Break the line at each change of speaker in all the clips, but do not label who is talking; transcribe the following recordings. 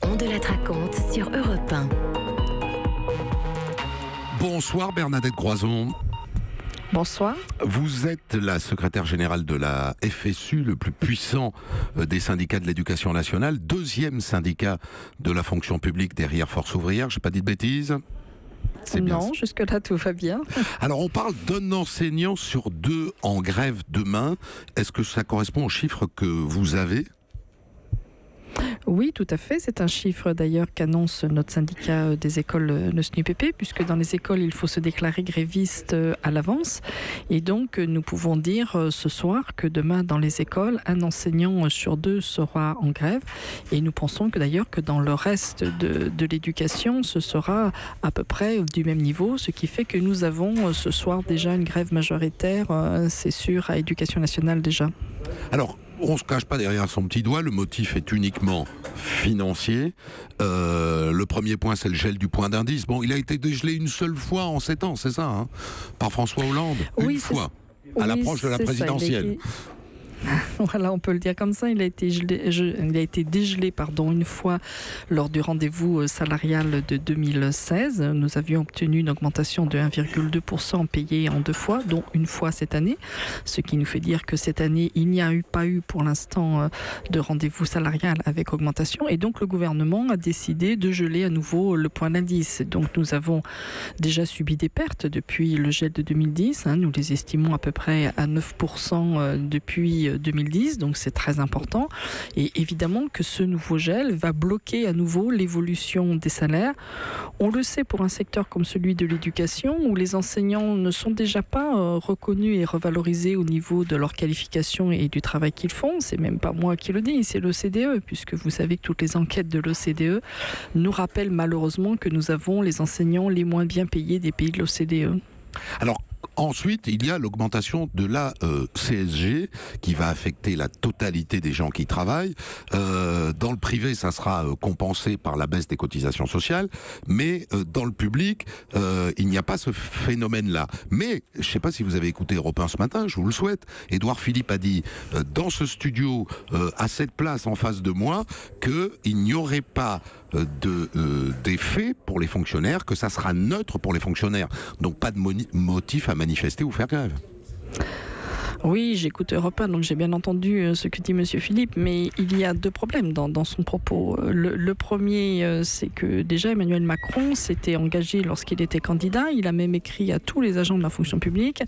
On de la raconte sur Europe 1.
Bonsoir Bernadette Groison.
Bonsoir.
Vous êtes la secrétaire générale de la FSU, le plus puissant des syndicats de l'éducation nationale, deuxième syndicat de la fonction publique derrière Force ouvrière, je n'ai pas dit de bêtises?
Non, jusque-là tout va bien.
Alors on parle d'un enseignant sur deux en grève demain. Est-ce que ça correspond aux chiffres que vous avez ?
Oui, tout à fait. C'est un chiffre d'ailleurs qu'annonce notre syndicat des écoles, le SNUPP, puisque dans les écoles, il faut se déclarer gréviste à l'avance. Et donc, nous pouvons dire ce soir que demain, dans les écoles, un enseignant sur deux sera en grève. Et nous pensons que d'ailleurs que dans le reste de l'éducation, ce sera à peu près du même niveau, ce qui fait que nous avons ce soir déjà une grève majoritaire, c'est sûr, à Éducation nationale déjà.
Alors, on ne se cache pas derrière son petit doigt, le motif est uniquement financier. Le premier point, c'est le gel du point d'indice. Bon, il a été dégelé une seule fois en 7 ans, c'est ça, hein, par François Hollande,
oui,
une fois, à l'approche de la présidentielle.
Voilà, on peut le dire comme ça. Il a été dégelé une fois lors du rendez-vous salarial de 2016. Nous avions obtenu une augmentation de 1,2% payée en 2 fois, dont une fois cette année. Ce qui nous fait dire que cette année, il n'y a pas eu pour l'instant de rendez-vous salarial avec augmentation. Et donc, le gouvernement a décidé de geler à nouveau le point d'indice. Donc, nous avons déjà subi des pertes depuis le gel de 2010. Nous les estimons à peu près à 9% depuis 2010, donc c'est très important. Et évidemment que ce nouveau gel va bloquer à nouveau l'évolution des salaires. On le sait pour un secteur comme celui de l'éducation, où les enseignants ne sont déjà pas reconnus et revalorisés au niveau de leur qualification et du travail qu'ils font. C'est même pas moi qui le dis, c'est l'OCDE, puisque vous savez que toutes les enquêtes de l'OCDE nous rappellent malheureusement que nous avons les enseignants les moins bien payés des pays de l'OCDE.
Alors, ensuite, il y a l'augmentation de la CSG qui va affecter la totalité des gens qui travaillent. Dans le privé, ça sera compensé par la baisse des cotisations sociales, mais dans le public, il n'y a pas ce phénomène-là. Mais, je ne sais pas si vous avez écouté Europe 1 ce matin, je vous le souhaite, Édouard Philippe a dit dans ce studio, à cette place en face de moi, qu'il n'y aurait pas d'effet pour les fonctionnaires, que ça sera neutre pour les fonctionnaires. Donc pas de motif à manifester ou faire grève.
Oui, j'écoute Europe 1, donc j'ai bien entendu ce que dit Monsieur Philippe, mais il y a 2 problèmes dans son propos. Le premier, c'est que déjà Emmanuel Macron s'était engagé lorsqu'il était candidat. Il a même écrit à tous les agents de la fonction publique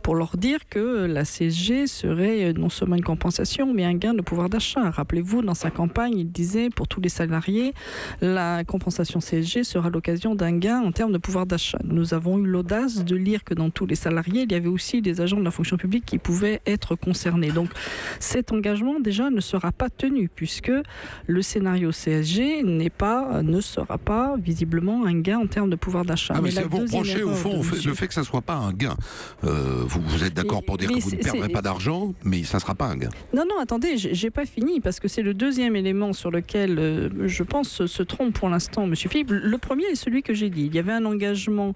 pour leur dire que la CSG serait non seulement une compensation, mais un gain de pouvoir d'achat. Rappelez-vous, dans sa campagne, il disait pour tous les salariés, la compensation CSG sera l'occasion d'un gain en termes de pouvoir d'achat. Nous avons eu l'audace de lire que dans tous les salariés, il y avait aussi des agents de la fonction publique qui pouvaient être concernés. Donc cet engagement déjà ne sera pas tenu puisque le scénario CSG ne sera pas visiblement un gain en termes de pouvoir d'achat.
Ah mais c'est vous reprochez au fond le fait que ça ne soit pas un gain. Vous êtes d'accord pour dire que vous ne perdrez pas d'argent, mais ça ne sera pas un gain.
Non, attendez, j'ai pas fini parce que c'est le deuxième élément sur lequel je pense se trompe pour l'instant Monsieur Philippe. Le premier est celui que j'ai dit. Il y avait un engagement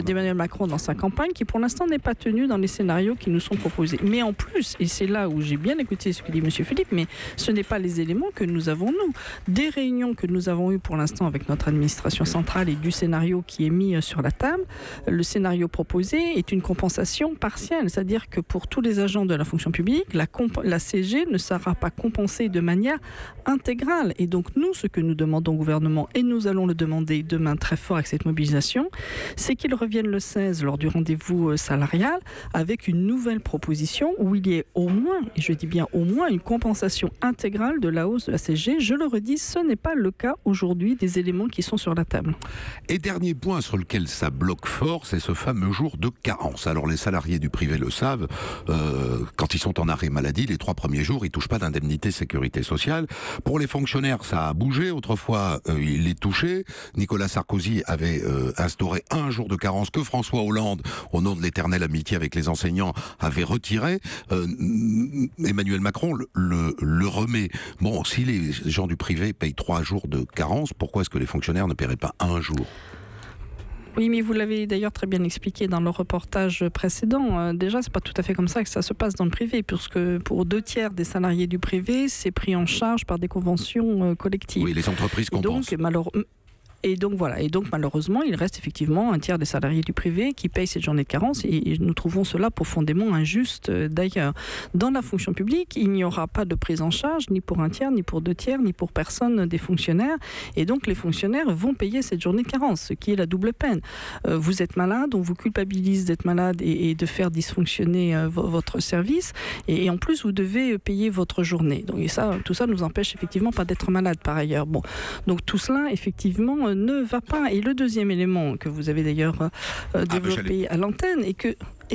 d'Emmanuel Macron dans sa campagne qui pour l'instant n'est pas tenu dans les scénarios qui nous sont proposés. Mais en plus, et c'est là où j'ai bien écouté ce que dit M. Philippe, mais ce n'est pas les éléments que nous avons, nous. Des réunions que nous avons eues pour l'instant avec notre administration centrale et du scénario qui est mis sur la table, le scénario proposé est une compensation partielle, c'est-à-dire que pour tous les agents de la fonction publique, la CSG ne sera pas compensée de manière intégrale. Et donc nous, ce que nous demandons au gouvernement, et nous allons le demander demain très fort avec cette mobilisation, c'est qu'il revienne le 16 lors du rendez-vous salarial avec une nouvelle proposition où il y ait au moins, et je dis bien au moins, une compensation intégrale de la hausse de la CSG. Je le redis, ce n'est pas le cas aujourd'hui des éléments qui sont sur la table.
Et dernier point sur lequel ça bloque fort, c'est ce fameux jour de carence. Alors les salariés du privé le savent, quand ils sont en arrêt maladie, les 3 premiers jours, ils ne touchent pas d'indemnité sécurité sociale. Pour les fonctionnaires, ça a bougé. Autrefois, il les touchait. Nicolas Sarkozy avait instauré un jour de carence que François Hollande, au nom de l'éternelle amitié avec les enseignants, avait retiré. Emmanuel Macron le remet. Bon, si les gens du privé payent 3 jours de carence, pourquoi est-ce que les fonctionnaires ne paieraient pas 1 jour ?
Oui, mais vous l'avez d'ailleurs très bien expliqué dans le reportage précédent. Déjà, c'est pas tout à fait comme ça que ça se passe dans le privé, puisque pour 2/3 des salariés du privé, c'est pris en charge par des conventions collectives.
Oui, les entreprises compensent.
Et donc malheureusement, il reste effectivement 1/3 des salariés du privé qui payent cette journée de carence, et nous trouvons cela profondément injuste d'ailleurs. Dans la fonction publique, il n'y aura pas de prise en charge ni pour 1/3, ni pour 2/3, ni pour personne des fonctionnaires, et donc les fonctionnaires vont payer cette journée de carence, ce qui est la double peine. Vous êtes malade, on vous culpabilise d'être malade et de faire dysfonctionner votre service, et en plus vous devez payer votre journée. Donc, tout ça nous empêche effectivement pas d'être malade par ailleurs. Bon, donc tout cela effectivement ne va pas. Et le deuxième élément que vous avez d'ailleurs développé à l'antenne, et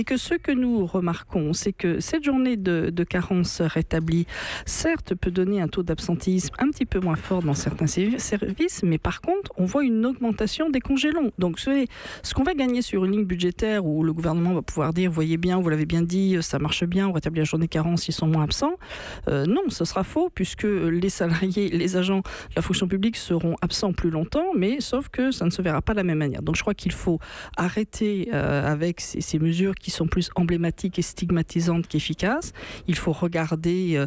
que ce que nous remarquons, c'est que cette journée de carence rétablie, certes, peut donner un taux d'absentéisme un petit peu moins fort dans certains services, mais par contre, on voit une augmentation des congés longs. Donc, ce qu'on va gagner sur une ligne budgétaire où le gouvernement va pouvoir dire, voyez bien, vous l'avez bien dit, ça marche bien, on rétablit la journée de carence, ils sont moins absents. Non, ce sera faux, puisque les salariés, les agents de la fonction publique seront absents plus longtemps, mais sauf que ça ne se verra pas de la même manière. Donc, je crois qu'il faut arrêter avec ces mesures qui sont plus emblématiques et stigmatisantes qu'efficaces. Il faut regarder,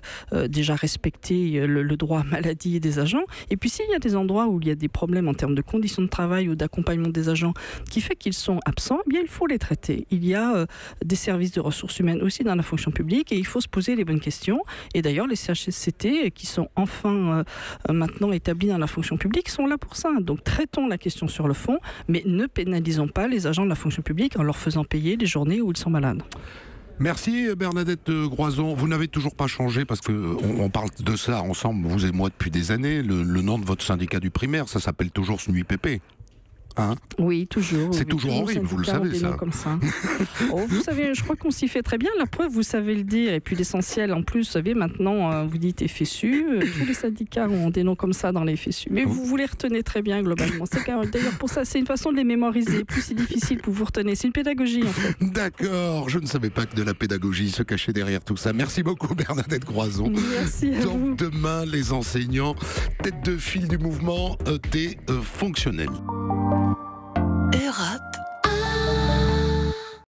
déjà respecter le droit à maladie des agents. Et puis s'il y a des endroits où il y a des problèmes en termes de conditions de travail ou d'accompagnement des agents qui fait qu'ils sont absents, eh bien il faut les traiter. Il y a des services de ressources humaines aussi dans la fonction publique, et il faut se poser les bonnes questions. Et d'ailleurs, les CHSCT qui sont enfin maintenant établis dans la fonction publique sont là pour ça. Donc traitons la question sur le fond, mais ne pénalisons pas les agents de la fonction publique en leur faisant payer les journées où ils sont malades.
Merci Bernadette Groison. Vous n'avez toujours pas changé, parce qu'on parle de ça ensemble, vous et moi, depuis des années. Le nom de votre syndicat du primaire, ça s'appelle toujours SNUIPP. Hein?
Oui, toujours.
C'est toujours horrible, vous le savez, ça.
Comme ça. Vous savez, je crois qu'on s'y fait très bien. La preuve, vous savez le dire. Et puis l'essentiel, en plus, vous savez, maintenant, vous dites FSU. Tous les syndicats ont des noms comme ça dans les FSU. Mais vous les retenez très bien, globalement. D'ailleurs, pour ça, c'est une façon de les mémoriser. Plus c'est difficile, plus vous retenez. C'est une pédagogie, en fait.
D'accord. Je ne savais pas que de la pédagogie se cachait derrière tout ça. Merci beaucoup, Bernadette Groison.
Merci à vous.
Donc, demain, les enseignants, tête de file du mouvement des fonctionnels.
Europe.